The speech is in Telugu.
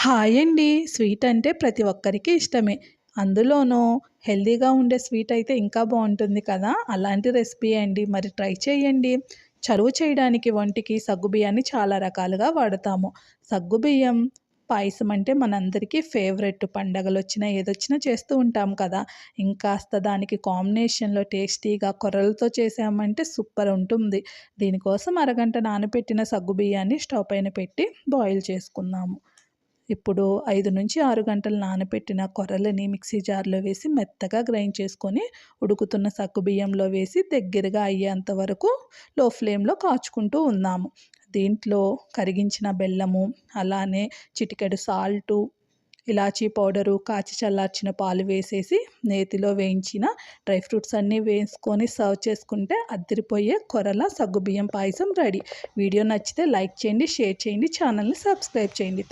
హాయ్ అండి. స్వీట్ అంటే ప్రతి ఒక్కరికి ఇష్టమే. అందులోనూ హెల్తీగా ఉండే స్వీట్ అయితే ఇంకా బావుంటుంది కదా! అలాంటి రెసిపీ అండి. మరి ట్రై చేయండి. చలువ చేయడానికి ఒంటికి సగ్గుబియ్యాన్ని చాలా రకాలుగా వాడతాము. సగ్గుబియ్యం పాయసం అంటే మనందరికీ ఫేవరెట్. పండగలొచ్చినా, ఏదొచ్చినా చేస్తూ ఉంటాం కదా! ఇంకాస్త దానికి కాంబినేషన్‌లో టేస్టీగా కొర్రలతో చేసామంటే సూపర్ ఉంటుంది. దీనికోసం అరగంట నానబెట్టిన సగ్గుబియ్యాన్ని స్టవ్ పైన పెట్టి బాయిల్ చేసుకుందాము. ఇప్పుడు 5-6 గంటలు నానబెట్టిన కొర్రలని మిక్సీ జార్‌లో వేసి మెత్తగా గ్రైండ్ చేసుకొని, ఉడుకుతున్న సగ్గుబియ్యంలో వేసి దగ్గరగా అయ్యేంత వరకు లో ఫ్లేమ్‌లో కాచుకుంటూ ఉందాము. దీంట్లో కరిగించిన బెల్లము, అలానే చిటికెడు సాల్టు, ఇలాచీ పౌడరు, కాచి చల్లార్చిన పాలు వేసేసి, నేతిలో వేయించిన డ్రై ఫ్రూట్స్ అన్నీ వేసుకొని సర్వ్ చేసుకుంటే అద్దిరిపోయే కొర్రల సగ్గుబియ్యం పాయసం రెడీ. వీడియో నచ్చితే లైక్ చేయండి, షేర్ చేయండి, ఛానల్‌ని సబ్స్క్రైబ్ చేయండి.